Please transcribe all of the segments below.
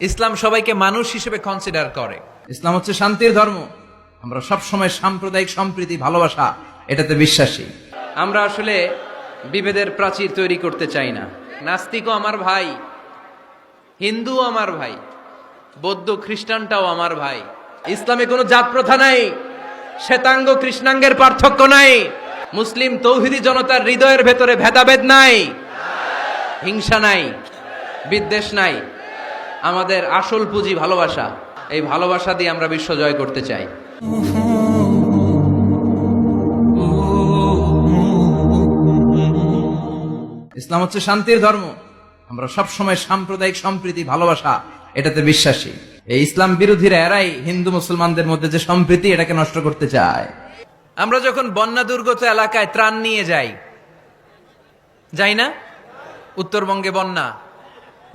ইসলাম সবাইকে মানুষ হিসেবে কনসিডার করে। ইসলাম হচ্ছে শান্তির ধর্ম। আমরা সবসময় সাম্প্রদায়িক সম্প্রীতি, ভালোবাসা এটাতে বিশ্বাসী। আমরা আসলে বিভেদের প্রাচীর তৈরি করতে চাই না। নাস্তিকও আমার ভাই, হিন্দুও আমার ভাই, বৌদ্ধ খ্রিস্টানটাও আমার ভাই। ইসলামে কোনো জাত প্রথা নাই, শ্বেতাঙ্গ কৃষ্ণাঙ্গের পার্থক্য নাই। মুসলিম তৌহিদি জনতার হৃদয়ের ভেতরে ভেদাভেদ নাই, হিংসা নাই, বিদ্বেষ নাই। আমাদের আসল পুঁজি ভালোবাসা। এই ভালোবাসা দিয়ে আমরা বিশ্ব জয় করতে চাই। ইসলাম হচ্ছে শান্তির ধর্ম। আমরা সবসময় সাম্প্রদায়িক সম্প্রীতি, ভালোবাসা এটাতে বিশ্বাসী। এই ইসলাম বিরোধীরা এরাই হিন্দু মুসলমানদের মধ্যে যে সম্প্রীতি এটাকে নষ্ট করতে চায়। আমরা যখন বন্যা দুর্গত এলাকায় ত্রাণ নিয়ে যাই না? উত্তরবঙ্গে বন্যা,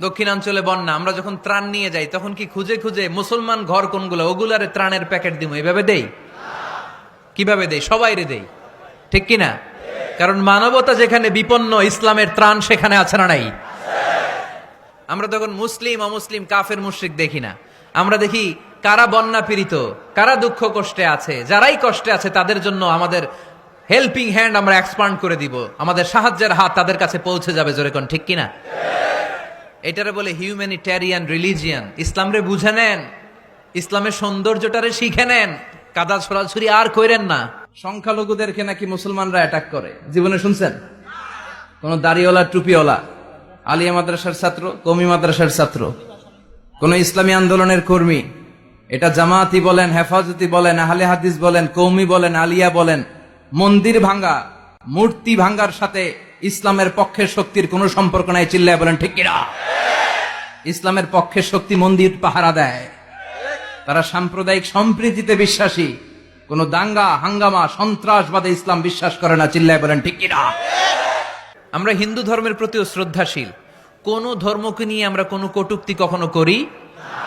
দক্ষিণাঞ্চলে বন্যা, আমরা যখন ত্রাণ নিয়ে যাই তখন কি খুঁজে খুঁজে মুসলমান ঘর কোনগুলো ওগুলারে ত্রাণের প্যাকেট দিব এভাবে দেই? কিভাবে দেই? সবাইরে দেই, ঠিক কিনা? কারণ মানবতা যেখানে বিপন্ন, ইসলামের ত্রাণ সেখানে আছে না নাই? আমরা তখন মুসলিম অমুসলিম কাফের মুশরিক দেখি না। আমরা দেখি কারা বন্যা পীড়িত, কারা দুঃখ কষ্টে আছে। যারাই কষ্টে আছে তাদের জন্য আমাদের হেল্পিং হ্যান্ড আমরা এক্সপান্ড করে দিব, আমাদের সাহায্যের হাত তাদের কাছে পৌঁছে যাবে। জোরে কোন ঠিক কিনা? এটারে বলে হিউম্যানিটেরিয়ান রিলিজিয়ান। ইসলাম রে বুঝে নেন, ইসলামের সৌন্দর্যটারে শিখে নেন, কাদা ছড়াছড়ি আর কইরেন না। সংখ্যালঘুদেরকে নাকি মুসলমানরা অ্যাটাক করে, জীবনে শুনছেন? কোন দাড়িওয়ালা টুপিওয়ালা, আলিয়া মাদ্রাসার ছাত্র, কওমি মাদ্রাসার ছাত্র, কোন ইসলামী আন্দোলনের কর্মী, এটা জামায়াতি বলেন, হেফাজতি বলেন, আহলে হাদিস বলেন, কওমি বলেন, আলিয়া বলেন, মন্দির ভাঙ্গা, মূর্তি ভাঙ্গার সাথে ইসলামের পক্ষের শক্তির কোনো সম্পর্ক নাই। চিল্লায় বলেন ঠিক কিনা? ইসলামের পক্ষের শক্তি মন্দির পাহারা দেয়। তারা সাম্প্রদায়িক সম্প্রীতিতে বিশ্বাসী, কোন দাঙ্গা হাঙ্গামা সন্ত্রাসবাদে ইসলাম বিশ্বাস করে না। চিল্লায় বলেন ঠিক কিনা? আমরা হিন্দু ধর্মের প্রতিও শ্রদ্ধাশীল। কোন ধর্মকে নিয়ে আমরা কোনো কটূক্তি কখনো করি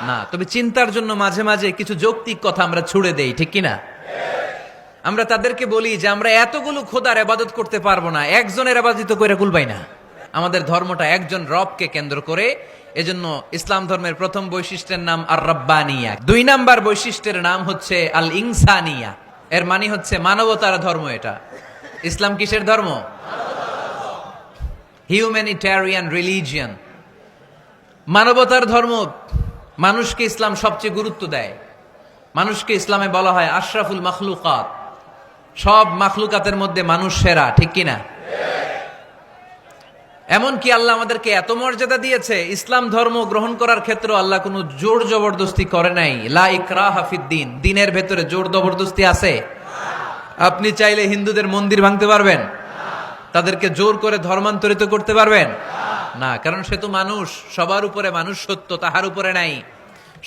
না। তবে চিন্তার জন্য মাঝে মাঝে কিছু যৌক্তিক কথা আমরা ছুড়ে দেই, ঠিক কিনা? আমরা তাদেরকে বলি যে আমরা এতগুলো খোদার ইবাদত করতে পারবো না, একজনের ইবাদত করে কুলবাই না। আমাদের ধর্মটা একজন রবকে কেন্দ্র করে। এজন্য ইসলাম ধর্মের প্রথম বৈশিষ্ট্যের নাম আর রব্বানিয়া। 2 নাম্বার বৈশিষ্ট্যের নাম হচ্ছে আল ইনসানিয়া। এর মানে হচ্ছে মানবতার ধর্ম। এটা ইসলাম কিসের ধর্ম? হিউম্যানিটেরিয়ান রিলিজিয়ান, মানবতার ধর্ম। মানুষকে ইসলাম সবচেয়ে গুরুত্ব দেয়। মানুষকে ইসলামে বলা হয় আশরাফুল মাখলুকাত। সব মাখলুকাতের মধ্যে মানুষ সেরা, ঠিক কিনা? এমনকি আল্লাহ আমাদেরকে এত মর্যাদা দিয়েছে, ইসলাম ধর্ম গ্রহণ করার ক্ষেত্রে আল্লাহ কোনো জোর জবরদস্তি করে নাই। লা ইকরাহা ফিদ্দিন। দিনের ভেতরে জোর জবরদস্তি আছে? আপনি চাইলে হিন্দুদের মন্দির ভাঙতে পারবেন? তাদেরকে জোর করে ধর্মান্তরিত করতে পারবেন না? কারণ সে তো মানুষ, সবার উপরে মানুষ সত্য, তাহার উপরে নাই।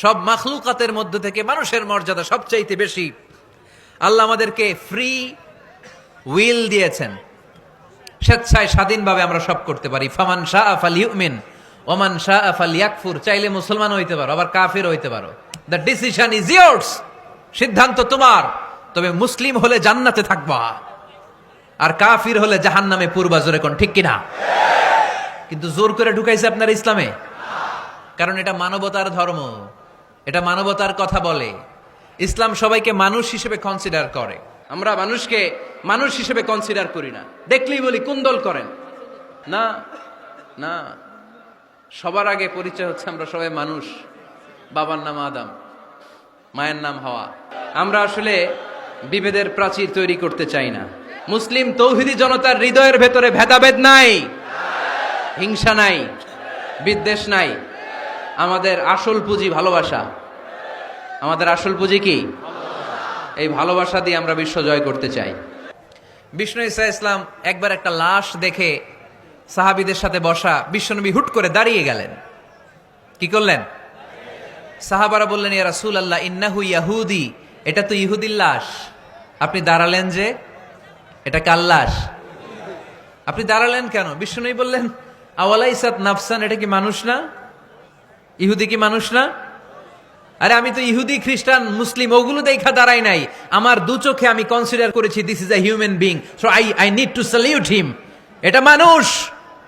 সব মাখলুকাতের মধ্যে থেকে মানুষের মর্যাদা সবচাইতে বেশি। আল্লাহ আমাদেরকে ফ্রি উইল দিয়েছেন, স্বেচ্ছায় স্বাধীনভাবে আমরা সব করতে পারি। ফামান শাআ ফালইউমিন ওমান শাআ ফালইয়াকফুর। চাইলে মুসলমান হইতে পারো, আবার কাফির হইতে পারো। The decision is years. সিদ্ধান্ত তোমার। তবে মুসলিম হলে জান্নাতে থাকবা, আর কাফির হলে জাহান্নামে পূর্বা। জোরে কোন ঠিক কিনা? কিন্তু জোর করে ঢুকাইছে আপনার ইসলামে, কারণ এটা মানবতার ধর্ম, এটা মানবতার কথা বলে। ইসলাম সবাইকে মানুষ হিসেবে কনসিডার করে। আমরা মানুষকে মানুষ হিসেবে কনসিডার করি না। দেখলেই বলি কোন দল করেন। না না, সবার আগে পরিচয় হচ্ছে আমরা সবাই মানুষ। বাবার নাম আদম, মায়ের নাম হাওয়া। আমরা আসলে বিভেদের প্রাচীর তৈরি করতে চাই না। মুসলিম তৌহিদি জনতার হৃদয়ের ভেতরে ভেদাভেদ নাই, হিংসা নাই, বিদ্বেষ নাই। আমাদের আসল পুঁজি ভালোবাসা। আমাদের আসল পুঁজি কি? এই ভালোবাসা দিয়ে আমরা বিশ্ব জয় করতে চাই। বিষ্ণু ঈসা ইসলাম একবার একটা লাশ দেখে সাহাবীদের সাথে বসা, বিশ্বনবী হুট করে দাঁড়িয়ে গেলেন। কি করলেন? সাহাবারা বললেন, ইয়া রাসূলুল্লাহ ইন্নাহু ইয়াহুদি। এটা তো ইহুদির লাশ, আপনি দাঁড়ালেন যে? এটা কার লাশ? আপনি দাঁড়ালেন কেন? বিশ্বনবী বললেন, আওয়ালাইসাত নাফসান। এটা কি মানুষ না? ইহুদি কি মানুষ না? আরে আমি তো ইহুদি খ্রিস্টান মুসলিম ওগুলো দেখা দাঁড়াই নাই। আমার দু চোখে আমি কনসিডার করেছি this is a human being, so I need to salute হিম। এটা মানুষ,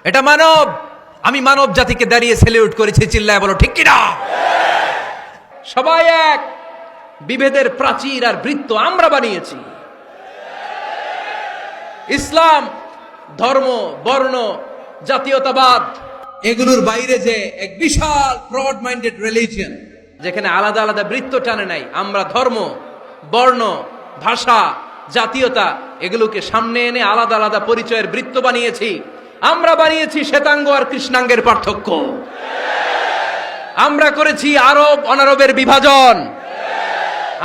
এটা মানব। আমি মানব জাতিকে দাঁড়িয়ে স্যালিউট করেছি। চিল্লায় বলো ঠিক কিনা? সবাই এক। বিভেদের প্রাচীর আর বৃত্ত আমরা বানিয়েছি। ইসলাম ধর্ম, বর্ণ, জাতীয়তাবাদ এগুলোর বাইরে যে এক বিশাল ব্রড মাইন্ডেড রিলিজিয়ন, যেখানে আলাদা আলাদা বৃত্ত টানে নাই। আমরা ধর্ম, বর্ণ, ভাষা, জাতীয়তা এগুলোকে সামনে এনে আলাদা আলাদা পরিচয়ের বৃত্ত বানিয়েছি। আমরা বানিয়েছি শ্বেতাঙ্গ আর কৃষ্ণাঙ্গের পার্থক্য। আমরা করেছি আরব অনারবের বিভাজন।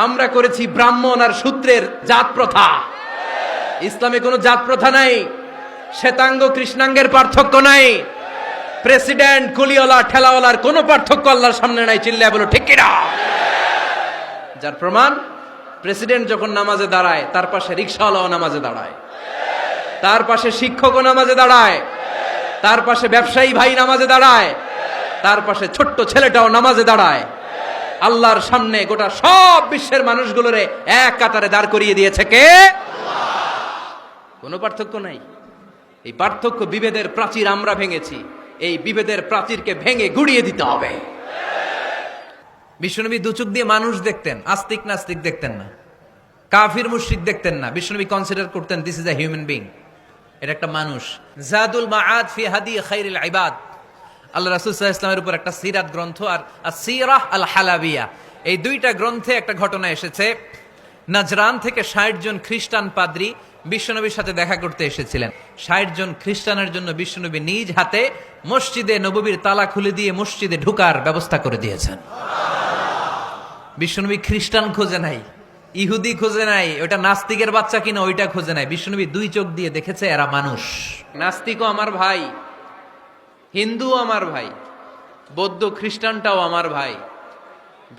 আমরা করেছি ব্রাহ্মণ আর শূদ্রের জাত প্রথা। ইসলামে কোনো জাত প্রথা নাই, শ্বেতাঙ্গ কৃষ্ণাঙ্গের পার্থক্য নাই, প্রেসিডেন্ট কুলিওয়ালা ঠেলাওয়ালার কোনো পার্থক্য আল্লাহর সামনে নাই। চিল্লায় বলো ঠিক কিনা? যার প্রমাণ, প্রেসিডেন্ট যখন নামাজে দাঁড়ায় তার পাশে রিকশাওয়ালাও নামাজে দাঁড়ায়, তার পাশে শিক্ষকও নামাজে দাঁড়ায়, তার পাশে ব্যবসায়ী ভাই নামাজে দাঁড়ায়, তার পাশে ছোট্ট ছেলেটাও নামাজে দাঁড়ায়। আল্লাহর সামনে গোটা সব বিশ্বের মানুষগুলোরে এক কাতারে দাঁড় করিয়ে দিয়েছে কে? কোনো পার্থক্য নাই। এই পার্থক্য, বিভেদের প্রাচীর আমরা ভেঙেছি। এই বিভেদের প্রাচীরকে ভেঙে গুড়িয়ে দিতে হবে। বিশ্বনবী দুচোখ দিয়ে মানুষ দেখতেন, আস্তিক নাস্তিক দেখতেন না, কাফির মুশরিক দেখতেন না। বিশ্বনবী কনসিডার করতেন this is a human being, এটা একটা মানুষ। জাদুল মাআদ ফি হাদি খাইরিল ইবাদ, আল্লাহ রাসূল সাল্লাল্লাহু আলাইহি ওয়াসাল্লামের উপর একটা সিরাত গ্রন্থ আর আসিরাহ আল হালাবিয়া, এই দুইটা গ্রন্থে একটা ঘটনা এসেছে। নাজরান থেকে ৬০ জন খ্রিস্টান পাদ্রী বিশ্বনবীর সাথে দেখা করতে এসেছিলেন। ৬০ জন খ্রিস্টানের জন্য বিশ্বনবী নিজ হাতে মসজিদে নববীর তালা খুলে দিয়ে মসজিদে ঢোকার ব্যবস্থা করে দিয়েছেন। বিশ্বনবী খ্রিস্টান খোঁজে নাই, ইহুদি খোঁজে নাই, ওটা নাস্তিকের বাচ্চা কিনা ওইটা খোঁজে নাই। বিশ্বনবী দুই চোখ দিয়ে দেখেছে এরা মানুষ। নাস্তিকও আমার ভাই, হিন্দুও আমার ভাই, বৌদ্ধ খ্রিস্টানটাও আমার ভাই।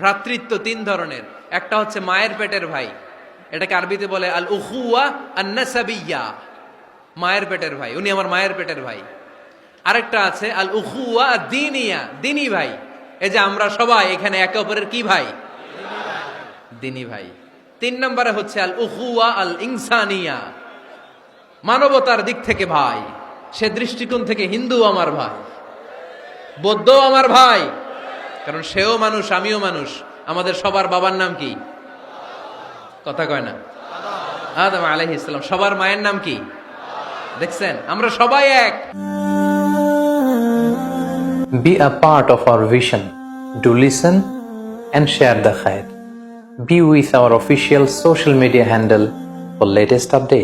ভ্রাতৃত্ব তিন ধরনের। একটা হচ্ছে মায়ের পেটের ভাই, এটাকে আরবিতে বলে আল উখুয়া আন নাসাবিয়্যা, মায়ের পেটের ভাই, উনি আমার মায়ের পেটের ভাই। আরেকটা আছে আল উখুয়া দ্বীনিয়া, দ্বীনি ভাই। এই যে আমরা সবাই এখানে একে অপরের কি ভাই? দ্বীনি ভাই। ৩ নম্বরে হচ্ছে আল উখুয়া আল ইনসানিয়া, মানবতার দিক থেকে ভাই। সে দৃষ্টিকোণ থেকে হিন্দু আমার ভাই, বৌদ্ধ আমার ভাই, কারণ সেও মানুষ আমিও মানুষ। আমাদের সবার বাবার নাম কি? কথা কয় না? আদম আলাইহিস সালাম। সবার মায়ের নাম কি? দেখছেন, আমরা সবাই এক। Be a part of our vision. Do listen and share the khair. Be with our official social media handle for latest updates.